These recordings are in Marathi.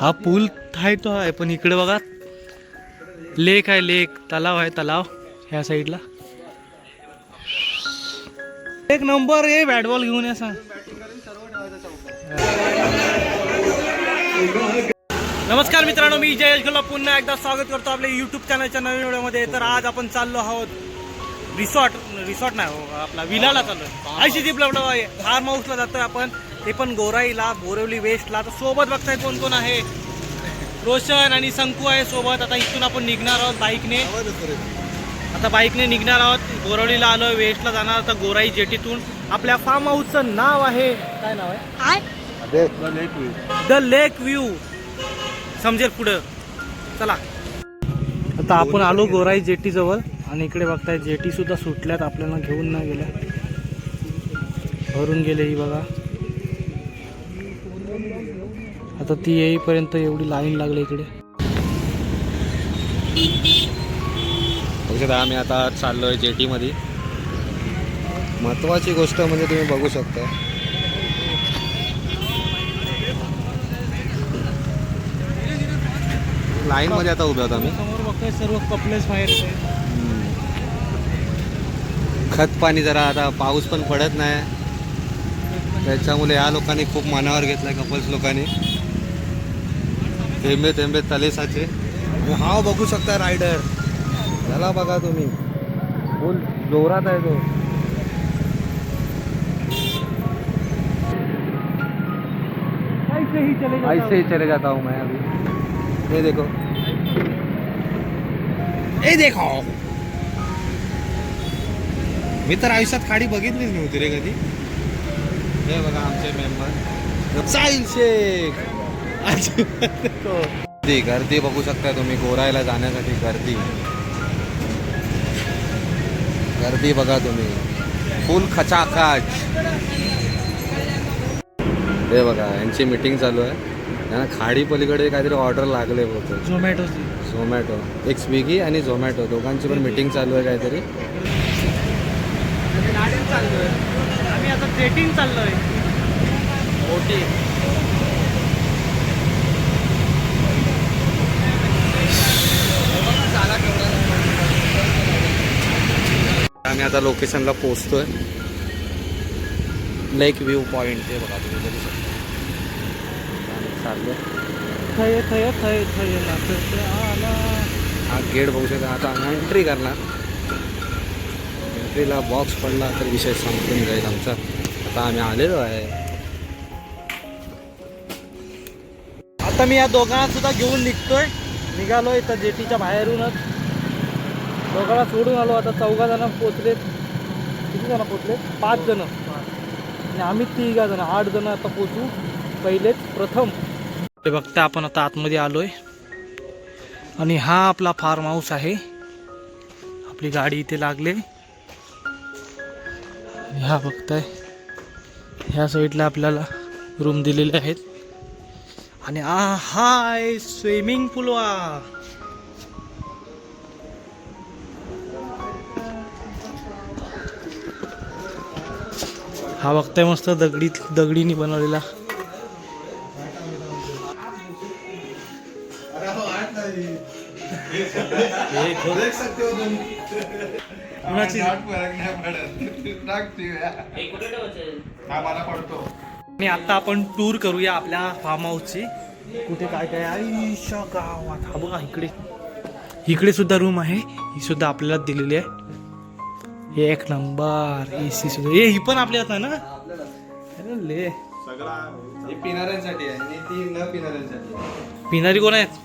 हा पूल आहे तो आहे, पण इकडे बघा लेक आहे, लेक तलाव आहे, तलाव ह्या साईडला. एक नंबर आहे. बॅट बॉल घेऊन या सांग. नमस्कार मित्रांनो, मी जयेश गुलाब पुन्हा एकदा स्वागत करतो आपल्या यूट्यूब चॅनलच्या नवीन व्हिडिओमध्ये. तर आज आपण चाललो आहोत रिसॉर्ट नाही हो, आपला विलाला चाललोय. आयसीजी फार्म हाऊसला जातोय आपण, ते पण गोराईला, बोरिवली वेस्टला. तर सोबत बघताय कोण कोण आहे. रोशन आणि संकू आहे सोबत. आता इथून आपण निघणार आहोत बाईकने. आता बाईकने निघणार आहोत, बोरिवलीला आलोय, वेस्टला जाणार. तर गोराई जेटीतून आपल्या फार्म हाऊसचं नाव आहे, काय नाव आहे? The lake view. समजेल पुढं. चला आता आपण आलो गोराई जेटी जवळ, आणि इकडे बघताय जेटी सुद्धा सुटल्यात, आपल्याला घेऊन नाही गेल्या, भरून गेले. ही बघा, आता ती येईपर्यंत एवढी लाईन लागली इकडे. आम्ही आता चाललोय जेटीमध्ये. महत्वाची गोष्ट म्हणजे तुम्ही बघू शकता, लाईन मध्ये आता उभे आहोत आम्ही. समोर बघताय सर्व कपलेच बाहेर. खत पाणी जरा, आता पाऊस पण पडत नाही, त्याच्यामुळे या लोकांनी खूप मनावर घेतलाय, कपल्स लोकांनी. थेंबे थेंबे तले साचे. हा बघू शकता रायडर, त्याला बघा तुम्ही, फुल जोरात आहे तो. ऐसे ही चले जाता हूँ मैं अभी. ये देखो, ए देखो, मी तर आयुष्यात खाडी बघितलीच नव्हती रे कधी. हे बघा आमचे मेंबर साहिल शेख. गर्दी बघू शकता तुम्ही, गोरायला जाण्यासाठी गर्दी बघा तुम्ही, फुल खचाखच. हे बघा यांची मीटिंग चालू आहे. त्यांना खाडी पलीकडे काहीतरी ऑर्डर लागले होते. झोमॅटो, एक स्विगी आणि झोमॅटो दोघांची पण मीटिंग चालू आहे काहीतरी. आम्ही आता जेटिंग चाललोय. आम्ही आता लोकेशनला पोहोचतोय, लेक व्ह्यू पॉइंट. ते बघा तुम्ही बघू शकता. हा गेट बघू शकता. आता एंट्री करणार, एंट्रीला बॉक्स पडला तर विषय संपून जाईल आमचा. आता आम्ही आलेलो आहे. आता मी या दोघांना सुद्धा घेऊन निघालोय तर जेटीच्या बाहेरूनच. दोघांना सोडून आलो. आता 4 जण पोचलेत. किती जण पोचलेत? 5 जण, आणि आम्ही 3 जण, 8 जण आता पोचू पहिलेच प्रथम. ते बघता आपण आता आतमध्ये आलोय, आणि हा आपला फार्म हाऊस आहे. आपली गाडी इथे लागले. ह्या बघताय, ह्या साईडला आपल्याला रूम दिलेले आहेत. आणि हा आहे स्विमिंग पूल. हा बघताय मस्त दगडीने बनवलेला. आणि आता आपण टूर करूया आपल्या फार्म हाऊसची. कुठे काय काय आयुष्य गावात. हा बघा, इकडे सुद्धा रूम आहे. ही सुद्धा आपल्याला दिलेली आहे. एक नंबर. एसी सुद्धा. ही पण आपल्यात आहे ना. अरे पिणाऱ्यांसाठी आहे आणि ती न पिणाऱ्यांसाठी. पिणारी कोण आहेत?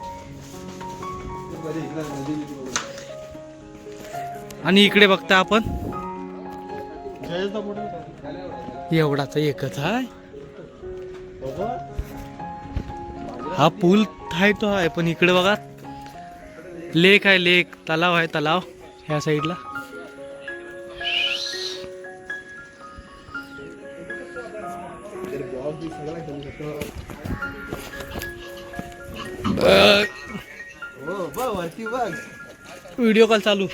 आणि इकडे बघता आपण, एवढाच एकच आहे. हा पूल आहे तो आहे, पण इकडे बघा लेक आहे, लेक तलाव आहे, तलाव ह्या साईडला. व्हिडिओ कॉल चालू,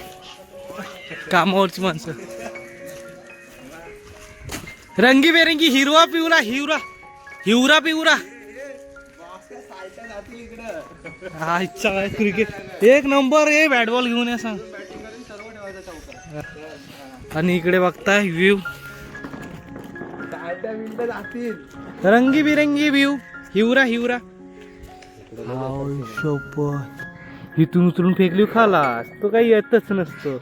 कामावरची माणसं. रंगीबेरंगी हिरवा पिवरा, हिवरा पिवरा. हा इच्छा काय क्रिकेट एक नंबर आहे. बॅट बॉल घेऊन या सांग. आणि इकडे बघताय व्ह्यू रंगीबिरंगी व्ह्यू. हिवरा हिवरा इथून उचलून फेकली खाला तो काही येतच नसतो.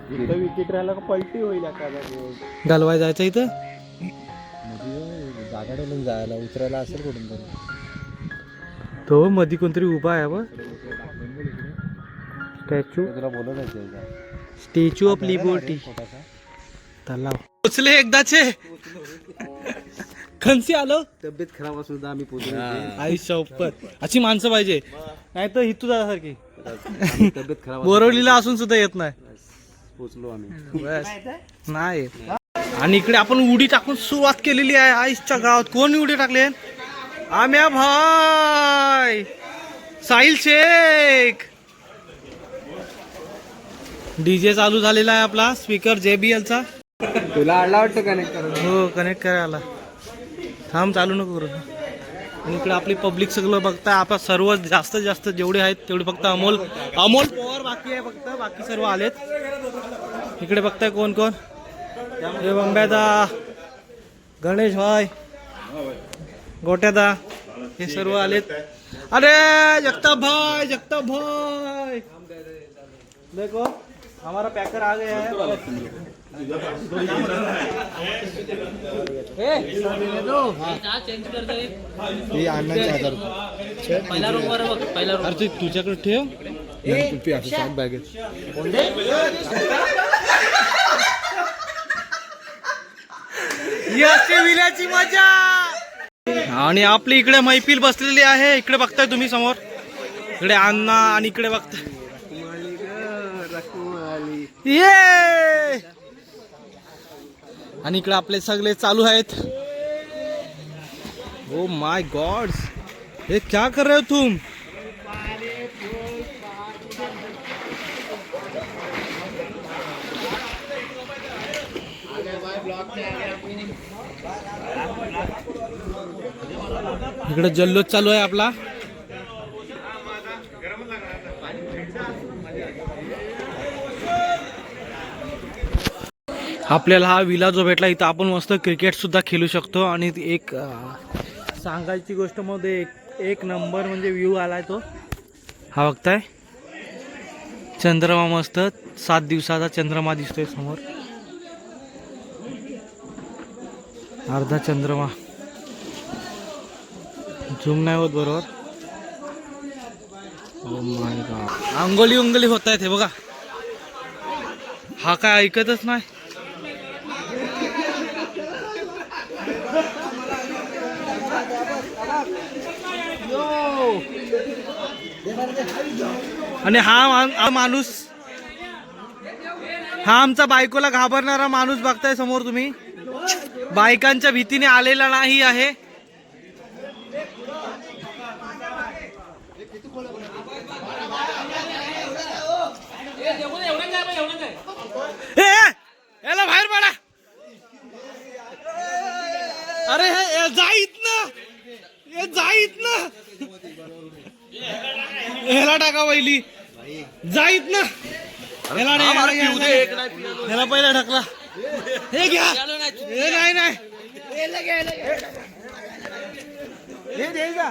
विकेट राहिला का पलटी होईल घालवाय जायचं इथं. जागा ठेवून जायला उतरायला असेल कुठून तरी. तो मध्ये कोणतरी उभा आहे बघ. स्टॅच्यू तुला बोलत आहे स्टॅच्यू ऑफ लिबर्टी. तलाव पोचले एकदाचे. खनसी आलो. तब्येत खराब असून सुद्धा आम्ही पोहोचलो. आई शपथ अशी माणसं पाहिजे नाही तर हितू जाण्यासारखी. तब्येत खराब बोरवलीला असून सुद्धा येत नाही. पोहोचलो आम्ही. बस नाही. आणि इकडे आपण उडी टाकून सुरुवात केलेली आहे. आईच्या गावात कोण उडी टाकले? आम्या भाई साहिल शेख. डीजे चालू झालेला आहे आपला स्पीकर JBL चा. तुला आणला वाटतं कनेक्ट करून? हो कनेक्ट करायला. थांब चालू नको करू. आणि इकडे आपली पब्लिक सगळं बघताय. आपला सर्व जास्तीत जास्त जेवढे आहेत तेवढे फक्त अमोल पवार बाकी आहे फक्त. बाकी सर्व आलेत. इकडे बघताय कोण कोण. हे बंब्यादा गणेश भाई गोट्यादा हे सर्व आलेत. अरे जगताप भाई देखो हमारा पैकर आ गया है. हे अन्नाचे 1000 रुपये. पहिला रूम वर बघ. पहिला रूम. अरे तुझ्याकडे ठेव. बॅगेत विल्याची मजा. आणि आपली इकडे मैफिल बसलेली आहे. इकडे बघताय तुम्ही समोर. इकडे अण्णा आणि इकडे बघताय ये. आणि इकडे आपले सगळे चालू आहेत. ओ माय गॉड ये क्या कर रहे हो तुम? इकडे जल्लोष चालू आहे आपला. आपल्याला हा विला जो भेटला इथं आपण मस्त क्रिकेट सुद्धा खेळू शकतो. आणि एक सांगायची गोष्ट मध्ये एक नंबर म्हणजे व्ह्यू आलाय तो. हा बघताय चंद्रमा मस्त 7 दिवसाचा चंद्रमा दिसतोय समोर. अर्धा चंद्रमा झूम नाही होत बरोबर. ओ माय गॉड अंगोली होत आहेत हे बघा. हा काय ऐकतच नाही. आणि हा माणूस हा आमचा बायकोला घाबरणारा माणूस बघताय समोर तुम्ही. बायकांच्या भीतीने आलेला नाही आहे. याला बाहेर पडा. अरे हे जाईत ना ह्याला टाका पहिली. जाईत ना ह्याला पहिला ढकला. हे घ्या. हे नाही हे दे का.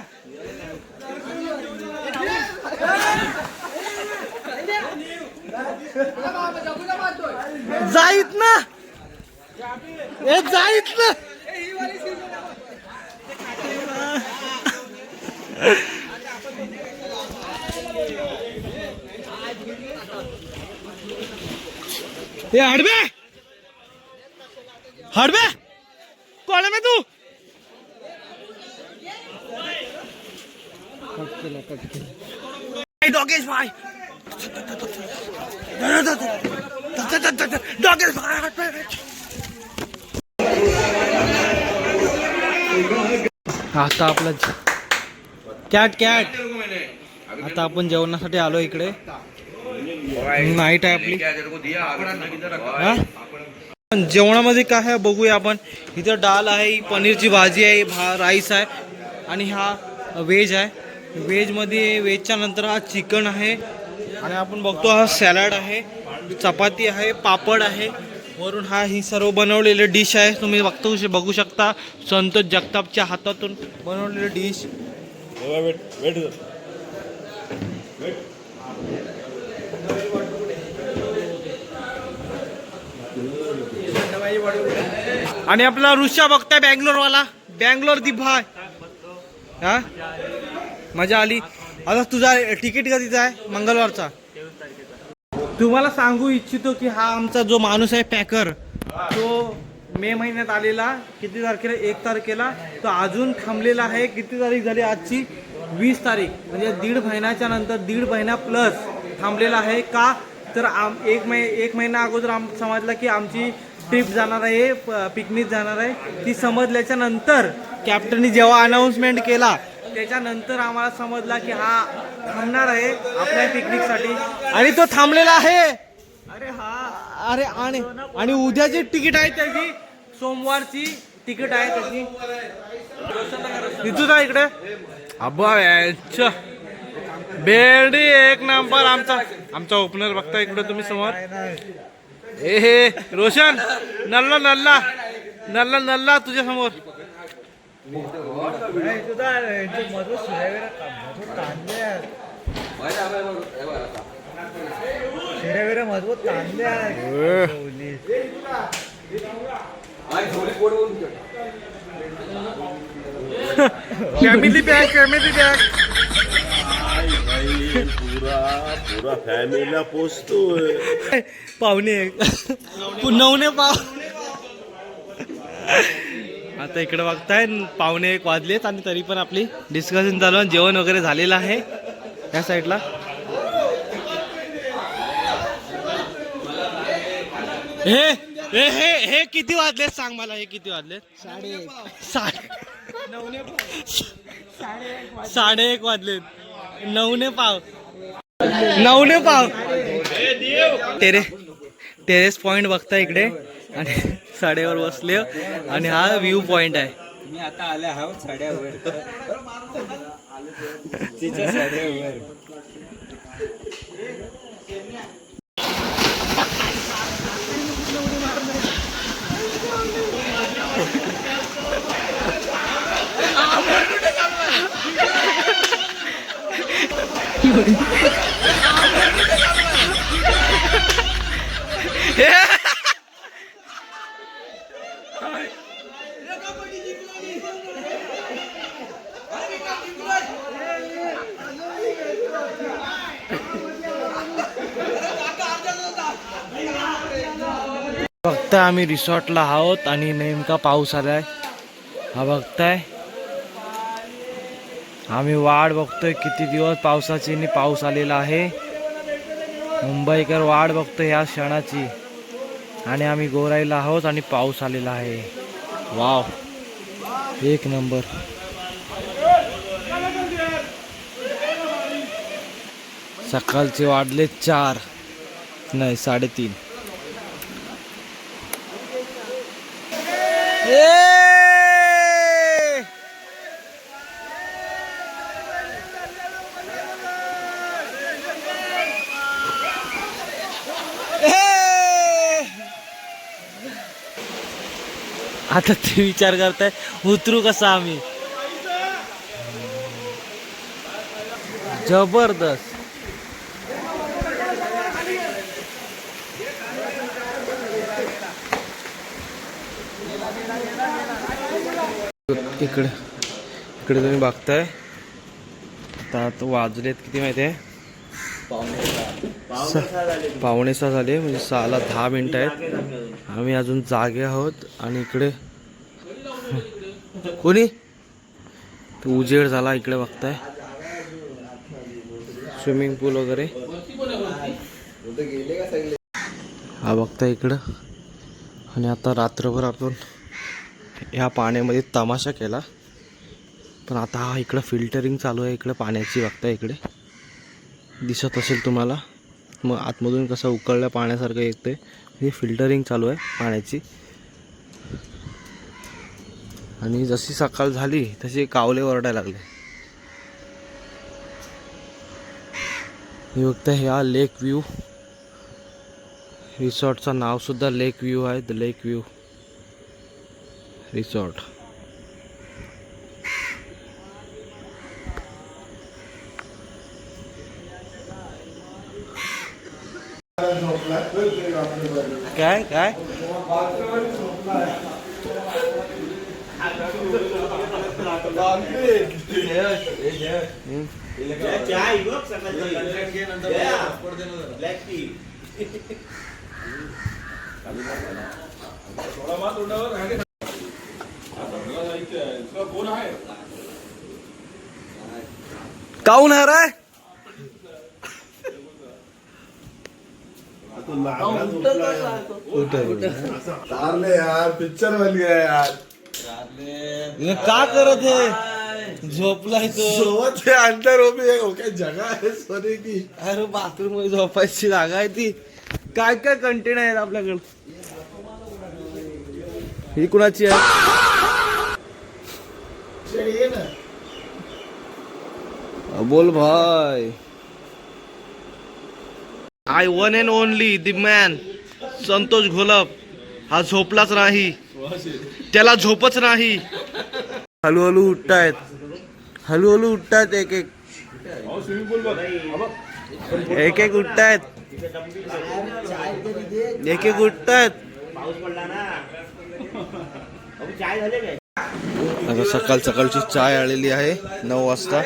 जाईत ना हे जाईत ना. ये हडबे कोण में तू. डॉगेश भाई डॉगेश भाई. आता आपला कॅट आता आपण जेवणासाठी आलो इकडे. नाईट आहे आपली. जेवणामध्ये काय आहे बघूया आपण. इथं डाळ आहे, पनीरची भाजी आहे, राईस आहे आणि हा व्हेज आहे. व्हेजमध्ये व्हेजच्या नंतर हा चिकन आहे आणि आपण बघतो हा सॅलड आहे, चपाती आहे, पापड आहे. वरून हा ही सर्व बनवलेले डिश आहे. तुम्ही बघू शकता संतोष जगतापच्या हातातून बनवलेले डिश. आणि आपला ऋषा बघताय बँगलोरवाला, बँगलोर दी भाय. हा मजा आली. आता तुझा तिकीट कधीचा आहे? मंगळवारचा. तुम्हाला सांगू इच्छितो की हा आमचा जो माणूस आहे पॅकर, तो मे महिन्यात आलेला. किती तारखेला? 1 तारखेला. तो अजून थांबलेला आहे. किती तारीख झाली आजची? 20 तारीख. म्हणजे 1.5 महिन्याच्या नंतर 1.5 महिना प्लस थांबलेला आहे. का तर एक महिना अगोदर समजलं की आमची ट्रिप जाणार आहे, पिकनिक जाणार आहे. ती समजल्याच्या नंतर कॅप्टननी जेव्हा अनाऊन्समेंट केला त्याच्यानंतर आम्हाला समजला की हा थांबणार आहे आपल्या पिकनिकसाठी. आणि तो थांबलेला आहे. अरे आणि उद्याची तिकीट आहे त्याची, सोमवारची तिकीट आहे त्याची. इथून इकडे अब्बा बेर्डी एक नंबर. आमचा ओपनर बघता इकडे तुम्ही समोर. हे रोशन नल्ला तुझ्या समोर. मजबूत कांदे फॅमिली पॅक पुरा फॅमिलीला पोचतोय. पाहुणे 9 पाव. आता इकडे बघताय 1:15 वाजलेत आणि तरी पण आपली डिस्कशन चालू आहे. जेवण वगैरे झालेलं आहे या साईडला. हे किती वाजले सांग मला. हे किती वाजले? 1:30 वाजलेत. 9 पाव. टेरेस पॉइंट बघता इकडे आणि साड्यावर बसले आणि हा व्ह्यू पॉइंट आहे. मी आता आले आहोत साड्यावर. तिच्या साड्यावर. बघताय आम्ही रिसॉर्टला आहोत आणि नेमका पाऊस आलाय. हा बघताय आम्ही वाट बघतोय किती दिवस पावसाची आणि पाऊस आलेला आहे. मुंबईकर वाट बघतोय ह्या क्षणाची आणि आम्ही गोराईला आहोत आणि पाऊस आलेला आहे. वाव एक नंबर. सकाळचे वाजले 4 नाही 3:30. आता ते विचार करताय उतरू कसा आम्ही. जबरदस्त. इकडे तुम्ही बघताय आता वाजलेत किती माहिती आहे? 5:45 झाले. म्हणजे 6ला 10 मिनिटं आहेत. आम्ही अजून जागे आहोत आणि इकडे कोणी उजेड झाला. इकडे बघताय स्विमिंग पूल वगैरे हा बघताय इकडं. आणि आता रात्रभर आपण ह्या पाण्यामध्ये तमाशा केला. पण आता हा इकडं फिल्टरिंग चालू आहे इकडे पाण्याची. बघताय इकडे दिसत असेल तुम्हाला. मग आतमधून कसं उकळल्या पाण्यासारखं येते. हे फिल्टरिंग चालू आहे पाण्याची. आणि जशी सकाळ झाली तशी कावले ओरडायला लागले. हे बघता ह्या लेक व्ह्यू रिसॉर्टचं नाव सुद्धा लेक व्ह्यू आहे. The lake view resort. काय काय काऊन है रे? यार पिक्चर बन गया यार. का करत है? झोपलाय तो. सोबत के अंदर वो भी एक ओके जगह है सोने की. अरे बाथरूम मध्ये झोपायची जागा आहे ती. काय काय कंटेन आहेत आपल्याकडे. ही कुणाची आहे? बोल भाई. I one and only the man Santosh Gholap हा झोपलाच नाही. त्याला झोपच नाही. हळूहळू उठतायत. हळूहळू उठतायत. एक एक एक एक उठतायत. एक एक उठतायत. आता सकाळ सकाळची चाय आलेली आहे 9 वाजता.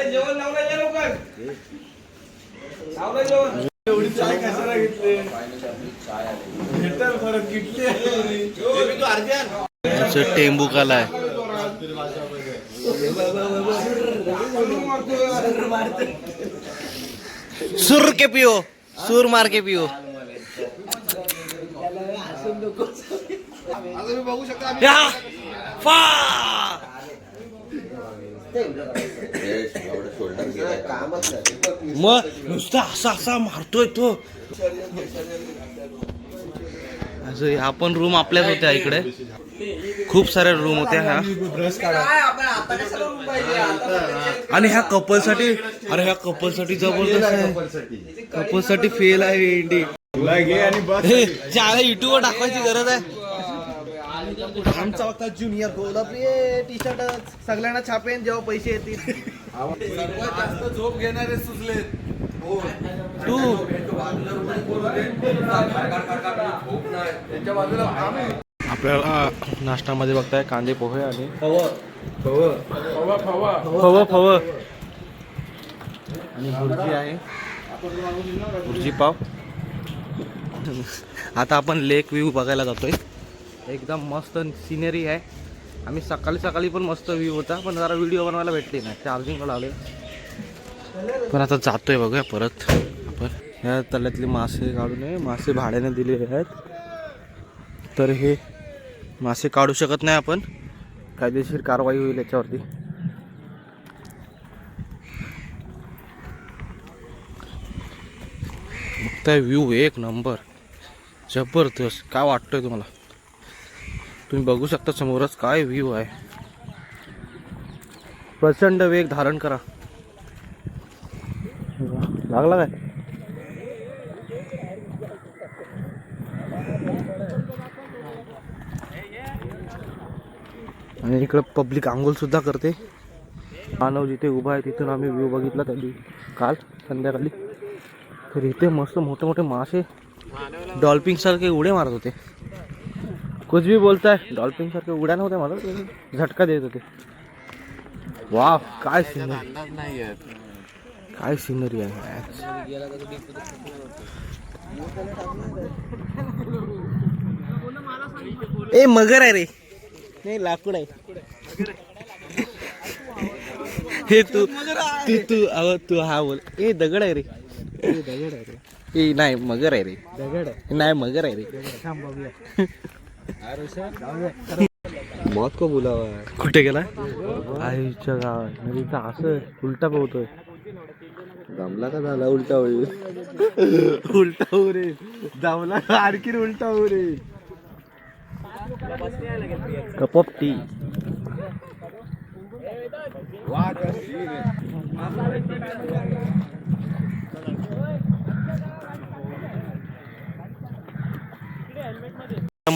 टेंबू कालाय. सुर के पियो. सूर मार के पियो. या फा. मग नुसता असा असा मारतोय तो. असं आपण रूम आपल्याच होत्या इकडे. खूप साऱ्या रूम होत्या ह्या. आणि ह्या कपल साठी. अरे ह्या कपल साठी जबरदस्त आहे. कपल साठी फेल आहे इंडी. युट्यूब वर टाकवायची गरज आहे. आमचा होता ज्युनियर गोलाप टी शर्ट सगळ्यांना छापेन जेव्हा पैसे येतील. झोप घेणारे सुचले. तू आपल्याला नाश्त्यामध्ये बघताय कांदे पोहे आणि फव आणि भुर्जी आहे. भुर्जी पाव. आता आपण लेक व्ह्यू बघायला जातोय. एकदम मस्त सिनरी आहे. आम्ही सकाळी पण मस्त व्ह्यू होता पण जरा व्हिडिओ बनवायला भेटली नाही. चार्जिंग लावले पण आता जातोय बघूया परत. पण ह्या तळ्यातले मासे काढून मासे भाड्याने दिलेले आहेत. तर हे मासे काढू शकत नाही आपण. कायदेशीर कारवाई होईल याच्यावरती. बघताय व्ह्यू एक नंबर जबरदस्त. काय वाटतंय तुम्हाला? तुम्ही बघू शकता समोरच काय व्ह्यू आहे. प्रचंड वेग धारण करा. लागला काय? आणि इकडं पब्लिक आंघोळ सुद्धा करते. मानव जिथे उभा आहे तिथून आम्ही व्ह्यू बघितला त्या काल संध्याकाळी. तर इथे मस्त मोठे मोठे मासे डॉल्फिन सारखे उड्या मारत होते. कुछ भी बोलताय. डॉल्फिन सारखे उड्या नव्हत्या मारत. झटका देत होते. वाह काय सिनरी. काय सिनरी आहे. ए मगर आहे रे. नाही लाकूड आहे. हे तू तू तू अहो तू हा बोल. ए दगड आहे रे. दगड आहे रे. ए नाही मगर आहे रे. दगड आहे. नाही मगर आहे रे. मौत को बोलावा. कुठे गेला? आईच्या गावात. नदीचा असं उलटा पोहतोय. जमला का झाला उलटा होईल उलटा होऊ रे जमला का आणखी उलटा होऊ रे कप ऑफ टी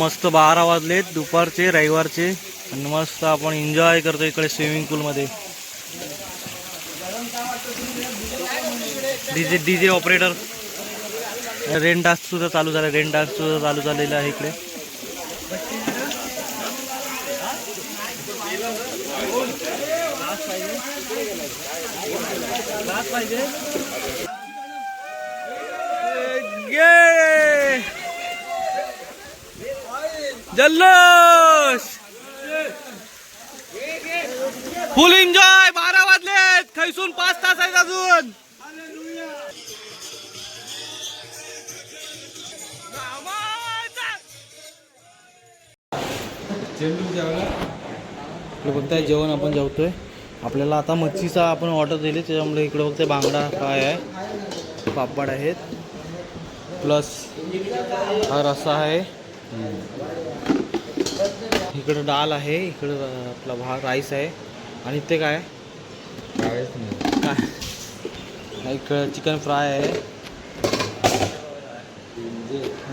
मस्त 12 वाजलेत दुपारचे रविवारचे आणि मस्त आपण एन्जॉय करतो इकडे स्विमिंग पूल मध्ये. डीजे ऑपरेटर रेन डान्स सुद्धा चालू झाला. रेन डान्स सुद्धा चालू झालेला आहे इकडे. जल्लोष फुल एन्जॉय. 12 वाजलेत खैसून 5 तास आहेत अजून. बघताय जेवण आपण जेवतोय. आपल्याला आता मच्छीचा आपण ऑर्डर दिली त्याच्यामुळे इकडे बघताय बांगडा फ्राय आहे, पापड आहेत, प्लस हा रस्सा आहे, इकडं डाल आहे, इकडं आपला भात राईस आहे आणि ते काय काय इकडं चिकन फ्राय आहे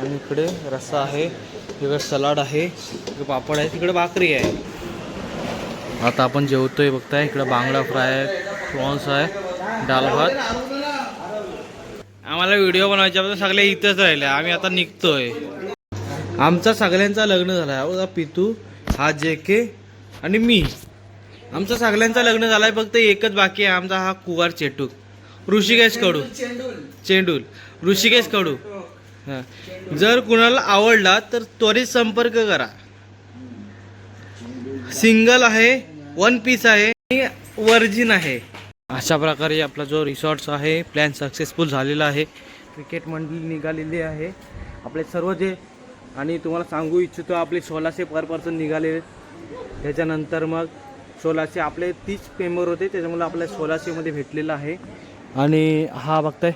आणि इकडे रस्सा आहे, इकडे सलाड आहे, इकडे पापड आहे, तिकडे भाकरी आहे. आता आपण जेवतोय बघताय. इकडं बांगडा फ्राय आहे, प्रॉन्स आहे, डाल भात. आम्हाला व्हिडिओ बनवायच्याबद्दल सगळे इथंच राहिले. आम्ही आता निघतोय. आमचा सगळ्यांचा लग्न झालं आहे. पितू, हा JK आणि मी. आमचं सगळ्यांचं लग्न झालं आहे. फक्त एकच बाकी आहे आमचा, हा कुवार चेटूक ऋषिकेश कडू चेंडूल ऋषिकेश कडू. हां, जर कुणाला आवडला तर त्वरित संपर्क करा. सिंगल आहे, 1 पीस आहे आणि वर्जिन आहे. अशा प्रकारे आपला जो रिसॉर्ट्स आहे प्लॅन सक्सेसफुल झालेला आहे. क्रिकेट मंडळी निघालेली आहे आपले सर्व जे. आणि तुम्हाला सांगू इच्छितो आपले 1600 पर पर्सन निघाले. त्याच्यानंतर मग 1600 आपले 30 मेंबर होते त्याच्यामुळे आपल्या 1600 भेटलेला आहे. आणि हा बघताय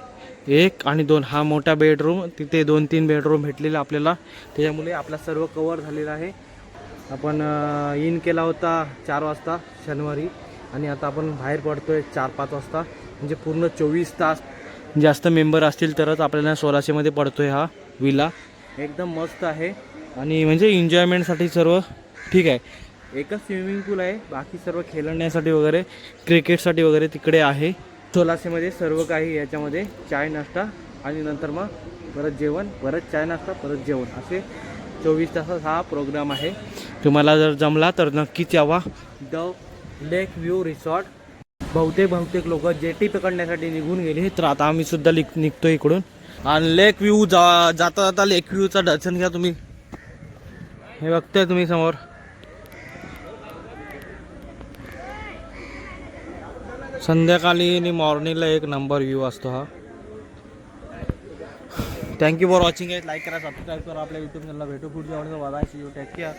1 आणि 2 हा मोठा बेडरूम, तिथे 2-3 बेडरूम भेटलेला आपल्याला. त्याच्यामुळे आपला सर्व कवर झालेला आहे. आपण इन केला होता 4 वाजता शनिवारी आणि आता आपण बाहेर पडतोय 4-5 वाजता. म्हणजे पूर्ण 24 तास. जास्त मेंबर असतील तरच आपल्याला 1600 पडतोय हा विला. एकदम मस्त आहे आणि म्हणजे एन्जॉयमेंटसाठी सर्व ठीक आहे. एकच स्विमिंग पूल आहे, बाकी सर्व खेळण्यासाठी वगैरे क्रिकेटसाठी वगैरे तिकडे आहे. 1600 सर्व काही. याच्यामध्ये चाय नाश्ता आणि नंतर मग परत जेवण, परत चाय नाश्ता, परत जेवण, असे 24 तासाचा हा प्रोग्राम आहे. तुम्हाला जर जमला तर नक्कीच यावा. The lake view resort. बहुतेक लोक जेटी पकडण्यासाठी निघून गेले, तर आता आम्ही सुद्धा निघतो इकडून. आणि लेक व्ह्यू जाता लेक व्ह्यूचा दर्शन घ्या तुम्ही. हे बघताय तुम्ही समोर. संध्याकाळी आणि मॉर्निंगला एक नंबर व्ह्यू असतो हा. Thank you for watching. लाईक करा, सबस्क्राईब करा आपल्या यूट्यूब चॅनलला. भेटू पुढच्या व्हिडिओमध्ये. Take care.